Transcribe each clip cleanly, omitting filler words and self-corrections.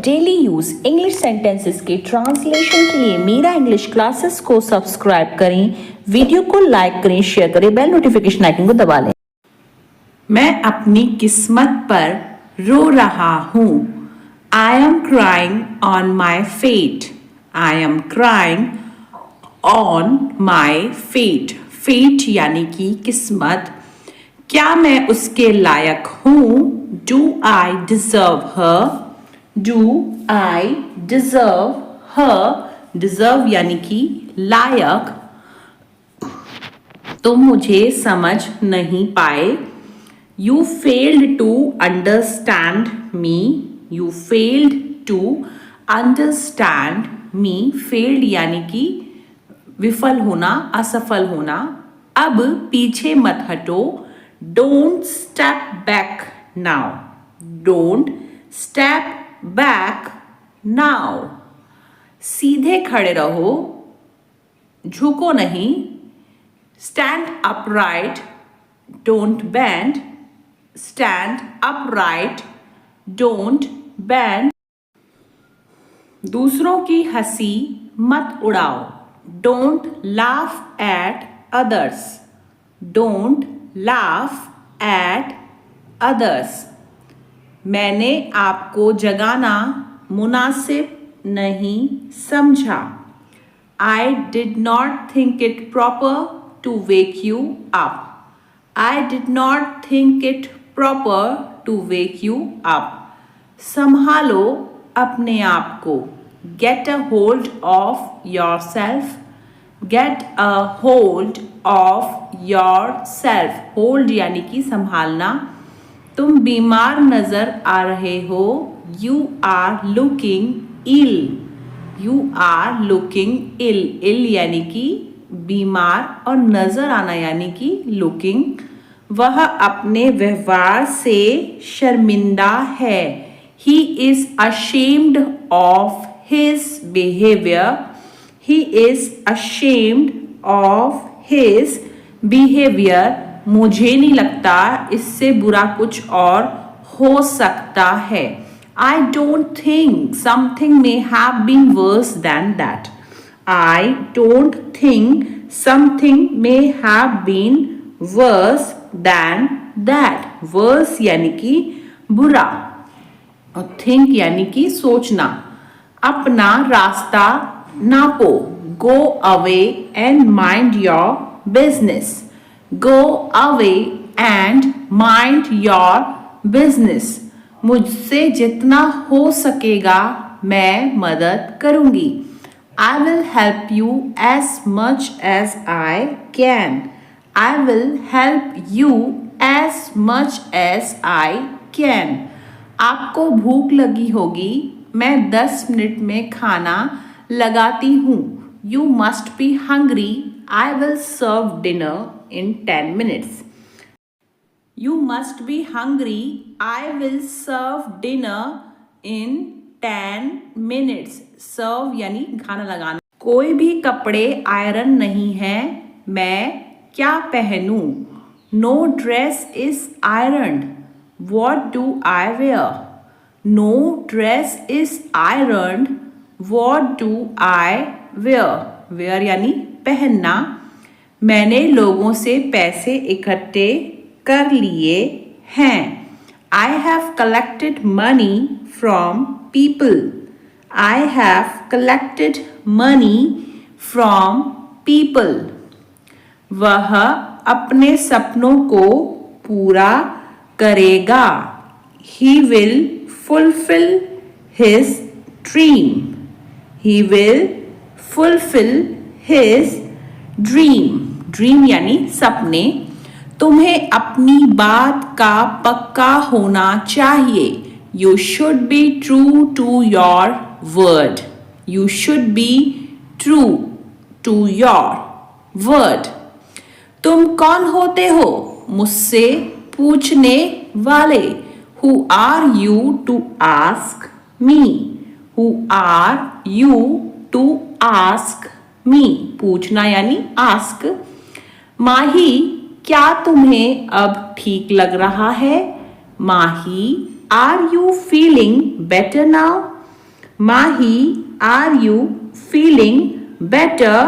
Daily use English sentences के translation के लिए मेरा इंग्लिश क्लासेस को सब्सक्राइब करें, वीडियो को लाइक करें, शेयर करें, बेल नोटिफिकेशन आइकन को दबा लें। मैं अपनी किस्मत पर रो रहा हूँ। I am crying on my fate. I am crying on my fate. Fate यानी कि किस्मत। क्या मैं उसके लायक हूँ? Do I deserve her? Do I deserve her? Deserve यानी कि लायक। तुम मुझे समझ नहीं पाए। You failed to understand me. You failed to understand me. Failed यानी कि विफल होना, असफल होना। अब पीछे मत हटो। Don't step back now. Don't step back now. सीधे खड़े रहो, झुको नहीं। Stand upright. Don't bend. Stand upright. Don't bend. दूसरों की हंसी मत उड़ाओ। Don't laugh at others. Don't laugh at others. मैंने आपको जगाना मुनासिब नहीं समझा। I did not think it proper to wake you up. I did not think it proper to wake you up. संभालो अपने आप को। Get a hold of yourself. Get a hold of yourself. Hold यानी कि संभालना। तुम बीमार नजर आ रहे हो। You are looking ill. You are looking ill. Ill यानी कि बीमार और नजर आना यानी कि looking। वह अपने व्यवहार से शर्मिंदा है। He is ashamed of his behavior. He is ashamed of his behavior. मुझे नहीं लगता इससे बुरा कुछ और हो सकता है। I don't think something may have been worse than that. I don't think something may have been worse than that. Worse यानी कि बुरा और think यानी कि सोचना। अपना रास्ता नापो। Go away and mind your business. Go away and mind your business. मुझसे जितना हो सकेगा मैं मदद करूंगी। I will help you as much as I can. I will help you as much as I can. आपको भूख लगी होगी, मैं 10 मिनट में खाना लगाती हूँ। You must be hungry. I will serve dinner in 10 minutes. You must be hungry. I will serve dinner in 10 minutes. Serve यानी खाना लगाना। कोई भी कपड़े आयरन नहीं है, मैं क्या पहनूं? No dress is ironed. What do I wear? No dress is ironed. What do I wear? Wear यानी पहनना। मैंने लोगों से पैसे इकट्ठे कर लिए हैं। I have collected money from people. I have collected money from people. वह अपने सपनों को पूरा करेगा। He will fulfill his dream. He will fulfill his dream. Dream यानी सपने। तुम्हें अपनी बात का पक्का होना चाहिए। You should be true to your word. You should be true to your word. तुम कौन होते हो? मुझसे पूछने वाले। Who are you to ask me? Who are you to ask me? पूछना यानी ask. माही, क्या तुम्हें अब ठीक लग रहा है? Mahi, are you feeling better now? Mahi are you feeling better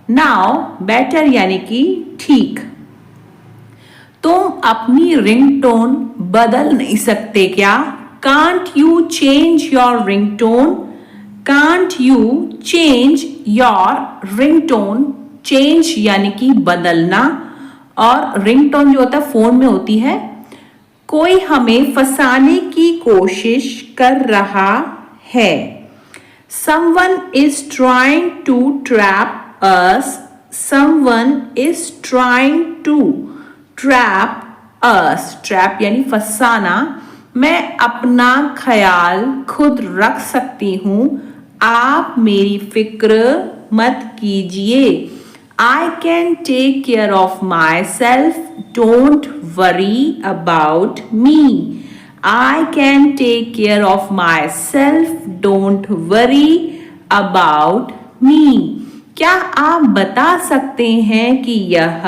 now? Better यानी कि ठीक। तुम अपनी रिंगटोन बदल नहीं सकते क्या? Can't you change your ringtone? Can't you change your ringtone? Change यानी कि बदलना, और रिंगटोन जो होता है फोन में होती है। कोई हमें फंसाने की कोशिश कर रहा है। Someone is trying to trap us. Someone is trying to trap us. Trap यानी फंसाना। मैं अपना ख्याल खुद रख सकती हूँ, आप मेरी फिक्र मत कीजिए। I can take care of myself. Don't worry about me. I can take care of myself. Don't worry about me. क्या आप बता सकते हैं कि यह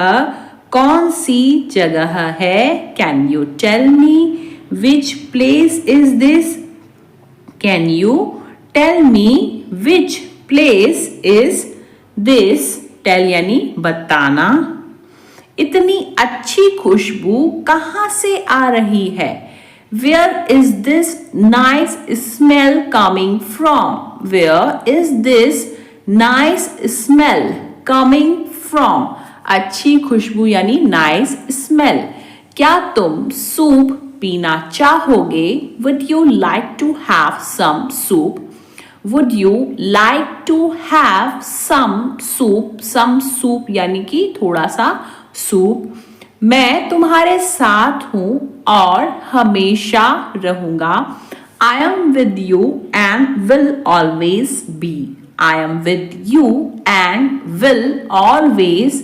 कौन सी जगह है? Can you tell me which place is this? Can you tell me which place is this? Tell यानी बताना। इतनी अच्छी खुशबू कहाँ से आ रही है? Where is this nice smell coming from? Where is this nice smell coming from? अच्छी खुशबू यानी nice smell। क्या तुम सूप पीना चाहोगे? Would you like to have some soup? Would you like to have some soup? Some soup यानी कि थोड़ा सा सूप। मैं तुम्हारे साथ हूं और हमेशा रहूंगा। I am with you and will always be. I am with you and will always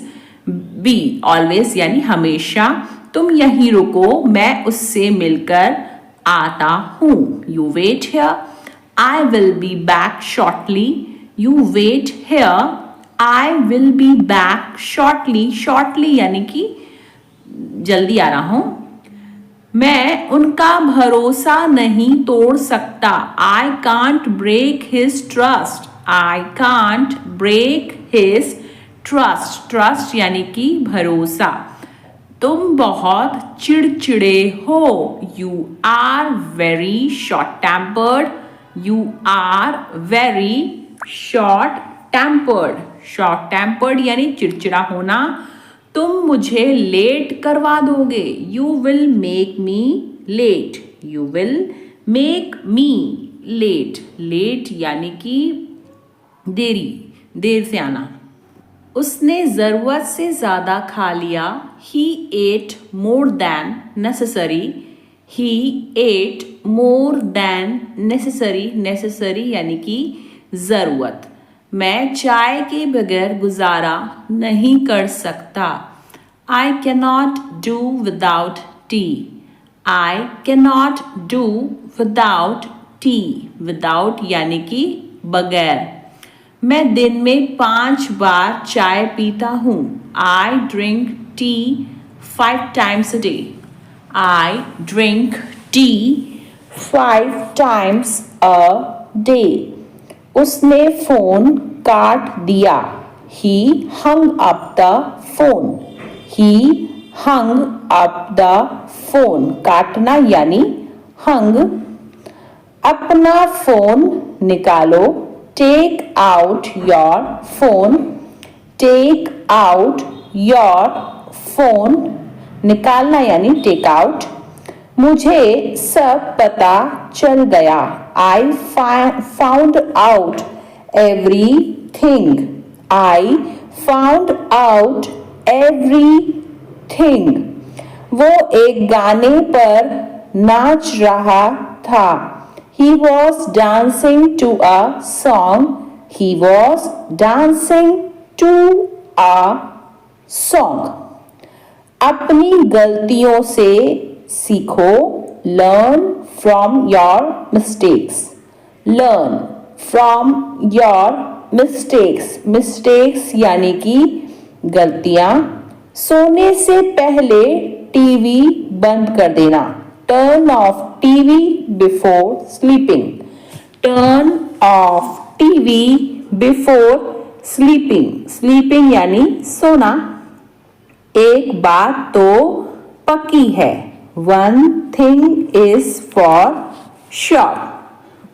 be. Always यानी हमेशा। तुम यहीं रुको, मैं उससे मिलकर आता हूं। You wait here. I will be back shortly. You wait here. I will be back shortly. Shortly यानी कि जल्दी आ रहा हूं। मैं उनका भरोसा नहीं तोड़ सकता। I can't break his trust. I can't break his trust. Trust यानी कि भरोसा। तुम बहुत चिड़चिड़े हो। You are very short-tempered. You are very short-tempered. Short-tempered यानी चिड़चिड़ा होना। तुम मुझे लेट करवा दोगे। You will make me late. You will make me late. Late यानी कि देरी, देर से आना। उसने ज़रूरत से ज़्यादा खा लिया। He ate more than necessary. He ate more than necessary. Necessary यानी कि ज़रूरत। मैं चाय के बगैर गुजारा नहीं कर सकता। I cannot do without tea. I cannot do without tea. Without यानी कि बगैर। मैं दिन में 5 बार चाय पीता हूँ। I drink tea 5 times a day. I drink tea 5 times a day. उसने फोन काट दिया। He hung up the phone. He hung up the phone. काटना यानी hung। अपना फोन निकालो। Take out your phone. Take out your phone. निकालना यानी take out। मुझे सब पता चल गया। I found out everything. I found out everything. वो एक गाने पर नाच रहा था। He was dancing to a song. He was dancing to a song. अपनी गलतियों से सीखो। Learn from your mistakes. Learn from your mistakes. Mistakes यानी कि गलतियां। सोने से पहले टीवी बंद कर देना। Turn off TV before sleeping. Turn of TV before sleeping. Sleeping यानी सोना। एक बात तो पक्की है, one thing is for sure.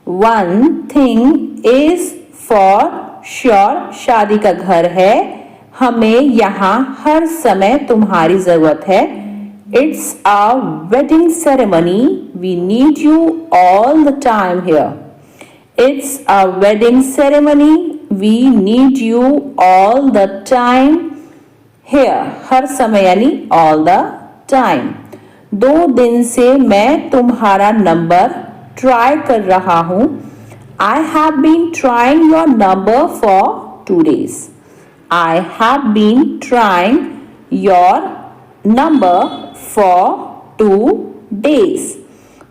One thing is for sure, शादी का घर है, हमें यहाँ हर समय तुम्हारी जरूरत है। It's a wedding ceremony, we need you all the time here. It's a wedding ceremony, we need you all the time here. हर समय यानी ऑल द टाइम। 2 दिन से मैं तुम्हारा नंबर ट्राई कर रहा हूं। I have been trying your number for 2 days. I have been trying your number for 2 days.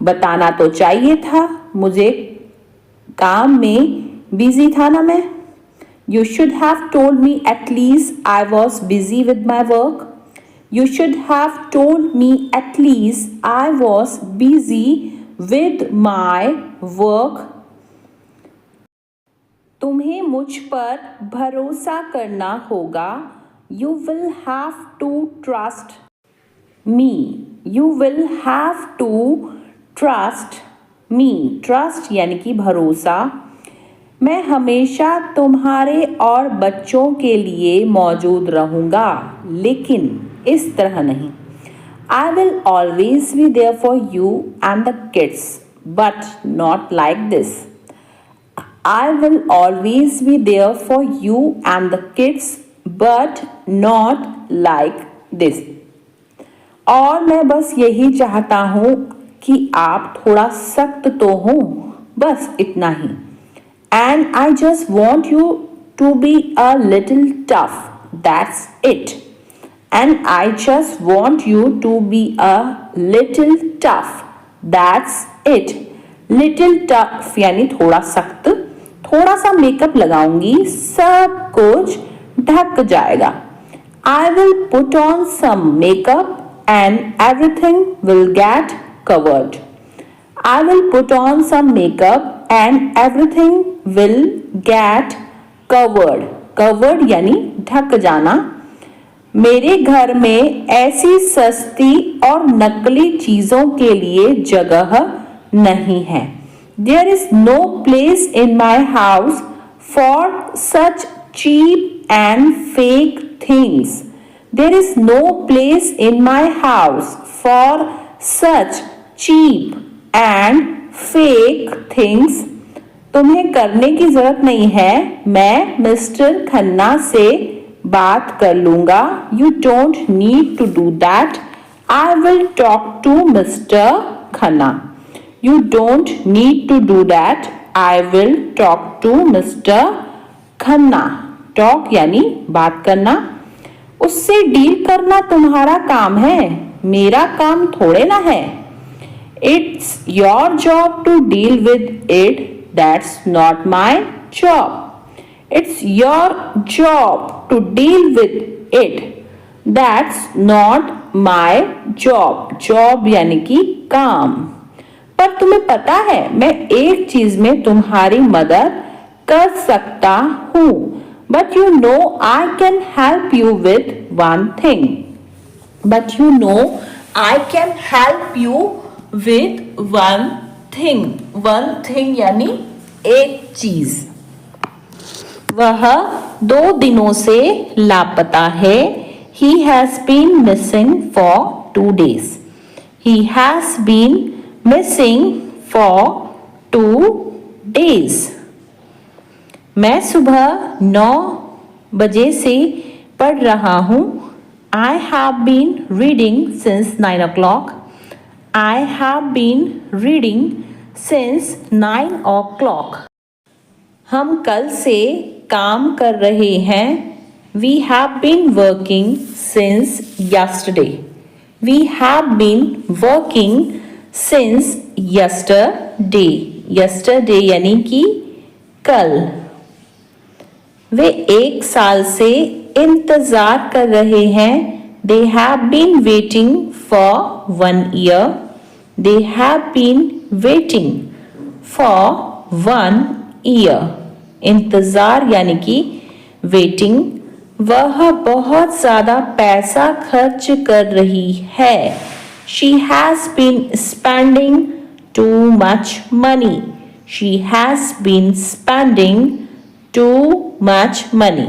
बताना तो चाहिए था, मुझे काम में बिजी था ना मैं। You should have told me at least I was busy with my work. You should have told me at least I was busy with my work. तुम्हें मुझ पर भरोसा करना होगा। You will have to trust me. You will have to trust me. Trust यानी कि भरोसा। मैं हमेशा तुम्हारे और बच्चों के लिए मौजूद रहूँगा, लेकिन इस तरह नहीं। I will always be there for you and the kids, but not like this. I will always be there for you and the kids, but not like this. और मैं बस यही चाहता हूँ कि आप थोड़ा सख्त तो हो, बस इतना ही। And I just want you to be a little tough, that's it. And I just want you to be a little tough, that's it. Little tough यानी थोड़ा सख्त। थोड़ा सा मेकअप लगाऊंगी, सब कुछ ढक जाएगा। I will put on some makeup and everything will get covered. I will put on some makeup and everything will get covered. Covered यानी ढक जाना। मेरे घर में ऐसी सस्ती और नकली चीजों के लिए जगह नहीं है। There is no place in my house for such cheap and fake things. There is no place in my house for such cheap and fake things. तुम्हें करने की जरूरत नहीं है, मैं मिस्टर खन्ना से बात कर लूंगा। You don't need to do that. I will talk to Mr. Khanna. You don't need to do that. I will talk to Mr. Khanna. Talk यानी बात करना। उससे डील करना तुम्हारा काम है, मेरा काम थोड़े ना है। It's your job to deal with it. That's not my job. It's your job to deal with it. That's not my job. Job यानी कि काम। पर तुम्हें पता है, मैं एक चीज में तुम्हारी मदद कर सकता हूँ। But you know I can help you with one thing. But you know I can help you with one thing. One thing यानी एक चीज। वह 2 दिनों से लापता है। He has been missing for 2 days. He has been missing for 2 days. मैं सुबह 9 बजे से पढ़ रहा हूँ। I have been reading since 9 o'clock. I have been reading since 9 o'clock. हम कल से काम कर रहे हैं। We have been working since yesterday. We have been working since yesterday. Yesterday यानी कि कल। वे 1 साल से इंतजार कर रहे हैं। They have been waiting for 1 year. They have been waiting for 1 year. इंतज़ार यानी कि वेटिंग। वह बहुत ज़्यादा पैसा खर्च कर रही है। She has been spending too much money. She has been spending too much money.